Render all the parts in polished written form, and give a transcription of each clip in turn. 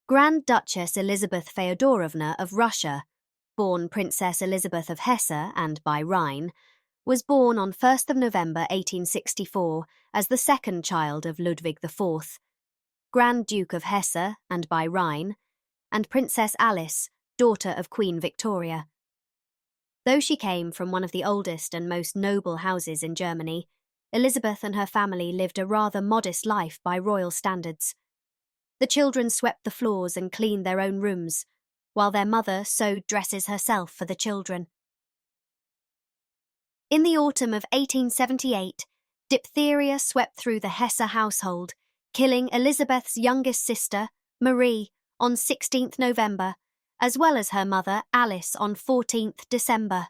Grand Duchess Elisabeth Feodorovna of Russia, born Princess Elisabeth of Hesse and by Rhine, was born on 1st of November 1864 as the second child of Ludwig IV, Grand Duke of Hesse and by Rhine, and Princess Alice, daughter of Queen Victoria. Though she came from one of the oldest and most noble houses in Germany, Elizabeth and her family lived a rather modest life by royal standards. The children swept the floors and cleaned their own rooms, while their mother sewed dresses herself for the children. In the autumn of 1878, diphtheria swept through the Hesse household, killing Elizabeth's youngest sister, Marie, on 16th November, as well as her mother, Alice, on 14th December.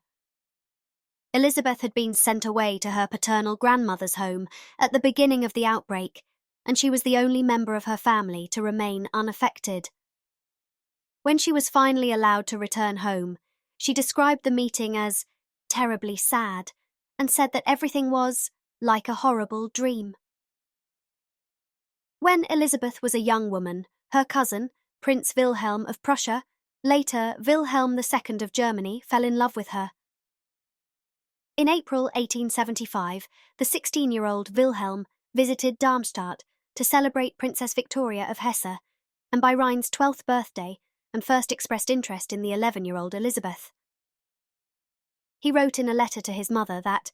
Elizabeth had been sent away to her paternal grandmother's home at the beginning of the outbreak, and she was the only member of her family to remain unaffected. When she was finally allowed to return home, she described the meeting as terribly sad and said that everything was like a horrible dream. When Elizabeth was a young woman, her cousin, Prince Wilhelm of Prussia, later Wilhelm II of Germany, fell in love with her. In April 1875, the 16-year-old Wilhelm visited Darmstadt to celebrate Princess Victoria of Hesse, and by Rhine's 12th birthday, and first expressed interest in the 11-year-old Elizabeth. He wrote in a letter to his mother that,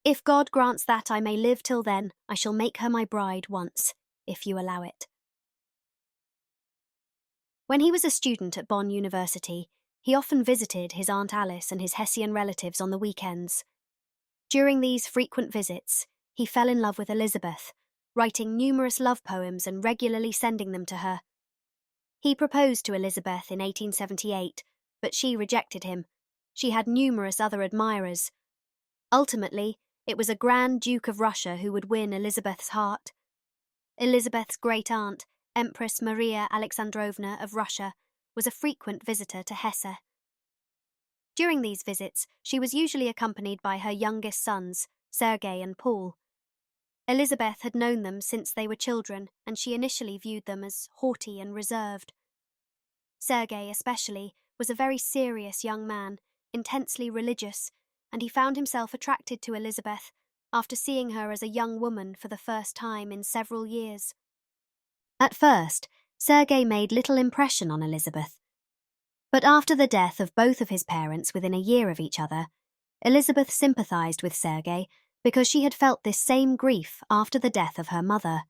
"If God grants that I may live till then, I shall make her my bride once, if you allow it." When he was a student at Bonn University, he often visited his Aunt Alice and his Hessian relatives on the weekends. During these frequent visits, he fell in love with Elizabeth, writing numerous love poems and regularly sending them to her. He proposed to Elizabeth in 1878, but she rejected him. She had numerous other admirers. Ultimately, it was a Grand Duke of Russia who would win Elizabeth's heart. Elizabeth's great-aunt, Empress Maria Alexandrovna of Russia, was a frequent visitor to Hesse. During these visits, she was usually accompanied by her youngest sons, Sergey and Paul. Elizabeth had known them since they were children, and she initially viewed them as haughty and reserved. Sergey, especially, was a very serious young man, intensely religious, and he found himself attracted to Elizabeth after seeing her as a young woman for the first time in several years. At first, Sergey made little impression on Elizabeth. But after the death of both of his parents within a year of each other, Elizabeth sympathized with Sergey because she had felt this same grief after the death of her mother.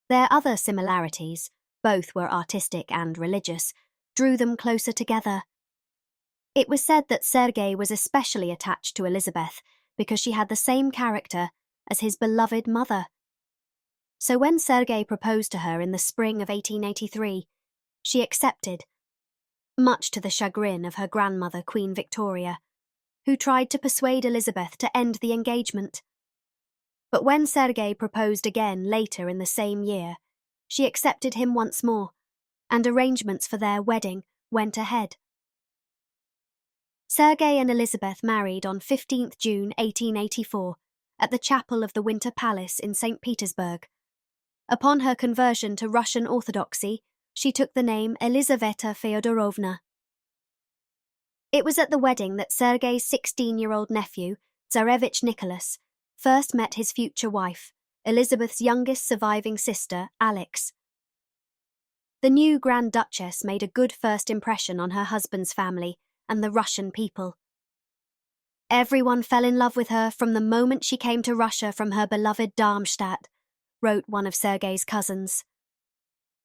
Their other similarities, both were artistic and religious, drew them closer together. It was said that Sergey was especially attached to Elizabeth because she had the same character as his beloved mother. So when Sergey proposed to her in the spring of 1883, she accepted, much to the chagrin of her grandmother, Queen Victoria, who tried to persuade Elizabeth to end the engagement. But when Sergey proposed again later in the same year, she accepted him once more, and arrangements for their wedding went ahead. Sergey and Elizabeth married on 15th June 1884 at the chapel of the Winter Palace in St. Petersburg. Upon her conversion to Russian Orthodoxy, she took the name Elisabetta Feodorovna. It was at the wedding that Sergey's 16-year-old nephew, Tsarevich Nicholas, first met his future wife, Elizabeth's youngest surviving sister, Alex. The new Grand Duchess made a good first impression on her husband's family and the Russian people. Everyone fell in love with her from the moment she came to Russia from her beloved Darmstadt, wrote one of Sergey's cousins.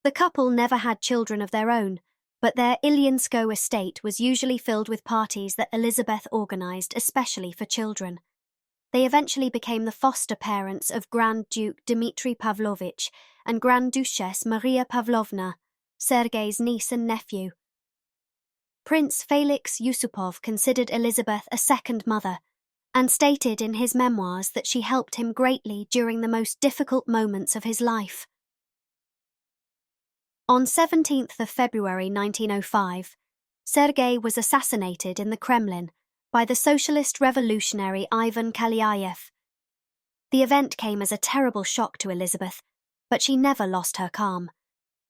The couple never had children of their own, but their Ilyanskoe estate was usually filled with parties that Elizabeth organized especially for children. They eventually became the foster parents of Grand Duke Dmitry Pavlovich and Grand Duchess Maria Pavlovna, Sergey's niece and nephew. Prince Felix Yusupov considered Elizabeth a second mother, and stated in his memoirs that she helped him greatly during the most difficult moments of his life. On 17th of February 1905, Sergey was assassinated in the Kremlin by the socialist revolutionary Ivan Kalyaev. The event came as a terrible shock to Elizabeth, but she never lost her calm.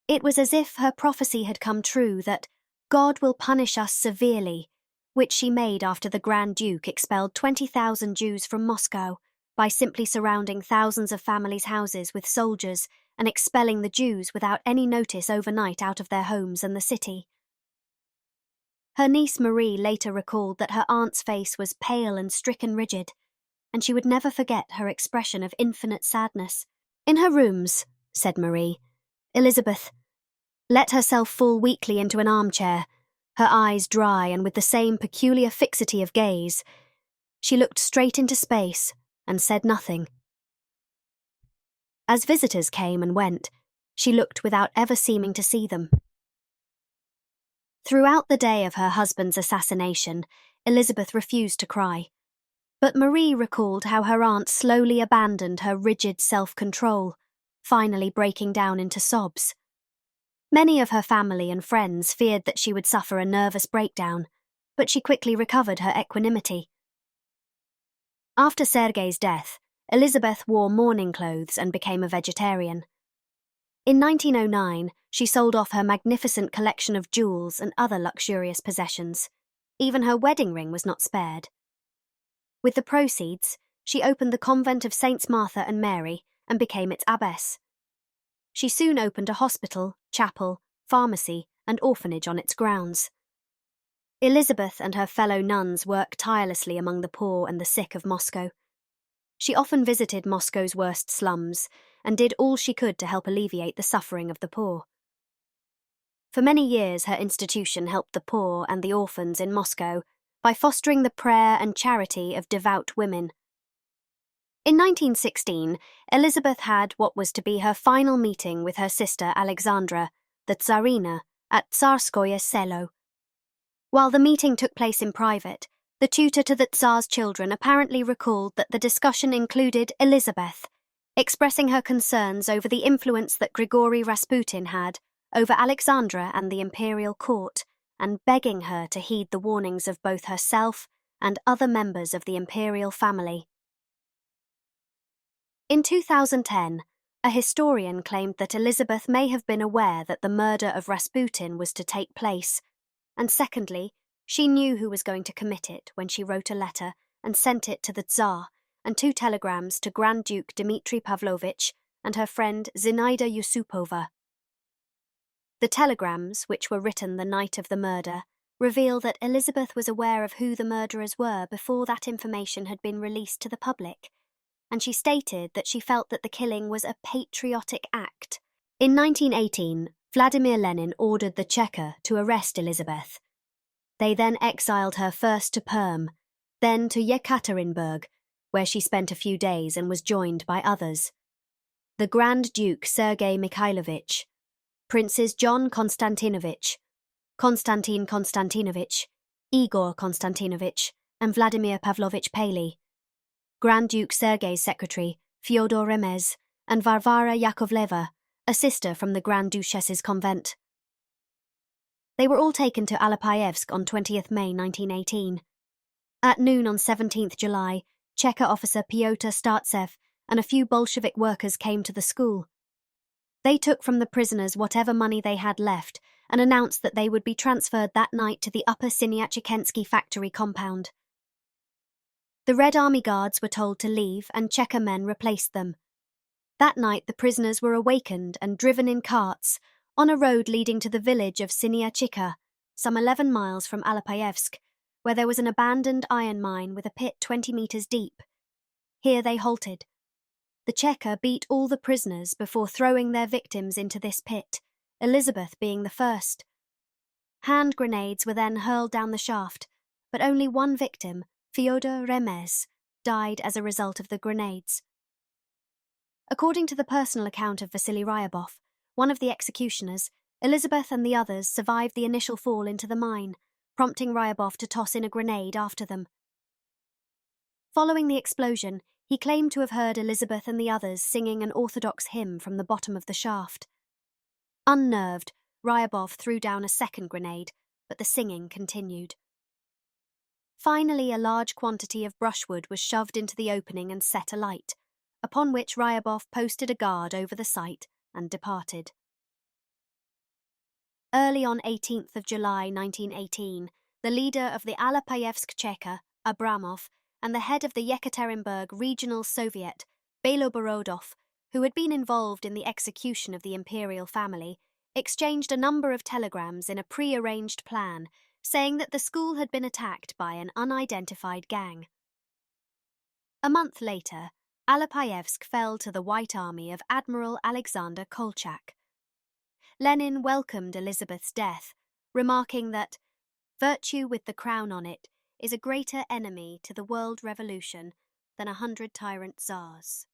It was as if her prophecy had come true that God will punish us severely, which she made after the Grand Duke expelled 20,000 Jews from Moscow by simply surrounding thousands of families' houses with soldiers and expelling the Jews without any notice overnight out of their homes and the city. Her niece Marie later recalled that her aunt's face was pale and stricken rigid, and she would never forget her expression of infinite sadness. "In her rooms," said Marie, "Elisabeth let herself fall weakly into an armchair, her eyes dry and with the same peculiar fixity of gaze. She looked straight into space and said nothing. As visitors came and went, she looked without ever seeming to see them." Throughout the day of her husband's assassination, Elisabeth refused to cry. But Marie recalled how her aunt slowly abandoned her rigid self-control, finally breaking down into sobs. Many of her family and friends feared that she would suffer a nervous breakdown, but she quickly recovered her equanimity. After Sergey's death, Elisabeth wore mourning clothes and became a vegetarian. In 1909, she sold off her magnificent collection of jewels and other luxurious possessions. Even her wedding ring was not spared. With the proceeds, she opened the convent of Saints Martha and Mary and became its abbess. She soon opened a hospital, chapel, pharmacy, and orphanage on its grounds. Elisabeth and her fellow nuns worked tirelessly among the poor and the sick of Moscow. She often visited Moscow's worst slums and did all she could to help alleviate the suffering of the poor. For many years, her institution helped the poor and the orphans in Moscow by fostering the prayer and charity of devout women. In 1916, Elisabeth had what was to be her final meeting with her sister Alexandra, the Tsarina, at Tsarskoye Selo. While the meeting took place in private, the tutor to the Tsar's children apparently recalled that the discussion included Elisabeth, expressing her concerns over the influence that Grigory Rasputin had over Alexandra and the imperial court, and begging her to heed the warnings of both herself and other members of the imperial family. In 2010, a historian claimed that Elisabeth may have been aware that the murder of Rasputin was to take place, and secondly, she knew who was going to commit it when she wrote a letter and sent it to the Tsar and 2 telegrams to Grand Duke Dmitry Pavlovich and her friend Zinaida Yusupova. The telegrams, which were written the night of the murder, reveal that Elisabeth was aware of who the murderers were before that information had been released to the public, and she stated that she felt that the killing was a patriotic act. In 1918, Vladimir Lenin ordered the Cheka to arrest Elisabeth. They then exiled her first to Perm, then to Yekaterinburg, where she spent a few days and was joined by others. The Grand Duke Sergey Mikhailovich, Princes John Konstantinovich, Konstantin Konstantinovich, Igor Konstantinovich, and Vladimir Pavlovich Paley, Grand Duke Sergey's secretary, Fyodor Remez, and Varvara Yakovleva, a sister from the Grand Duchess's convent. They were all taken to Alapayevsk on 20th May 1918. At noon on 17th July, Cheka officer Pyotr Startsev and a few Bolshevik workers came to the school. They took from the prisoners whatever money they had left and announced that they would be transferred that night to the Upper Syniachikensky factory compound. The Red Army Guards were told to leave and Cheka men replaced them. That night the prisoners were awakened and driven in carts on a road leading to the village of Syniachika, some 11 miles from Alapayevsk, where there was an abandoned iron mine with a pit 20 meters deep. Here they halted. The Cheka beat all the prisoners before throwing their victims into this pit, Elisabeth being the first. Hand grenades were then hurled down the shaft, but only one victim, Fyodor Remez, died as a result of the grenades. According to the personal account of Vasily Ryabov, one of the executioners, Elisabeth and the others survived the initial fall into the mine, prompting Ryabov to toss in a grenade after them. Following the explosion, he claimed to have heard Elisabeth and the others singing an Orthodox hymn from the bottom of the shaft. Unnerved, Ryabov threw down a second grenade, but the singing continued. Finally, a large quantity of brushwood was shoved into the opening and set alight, upon which Ryabov posted a guard over the site and departed. Early on 18th of July 1918, the leader of the Alapayevsk Cheka, Abramov, and the head of the Yekaterinburg Regional Soviet, Beloborodov, who had been involved in the execution of the imperial family, exchanged a number of telegrams in a pre-arranged plan, saying that the school had been attacked by an unidentified gang. A month later, Alapayevsk fell to the White Army of Admiral Alexander Kolchak. Lenin welcomed Elisabeth's death, remarking that virtue with the crown on it is a greater enemy to the world revolution than 100 tyrant tsars.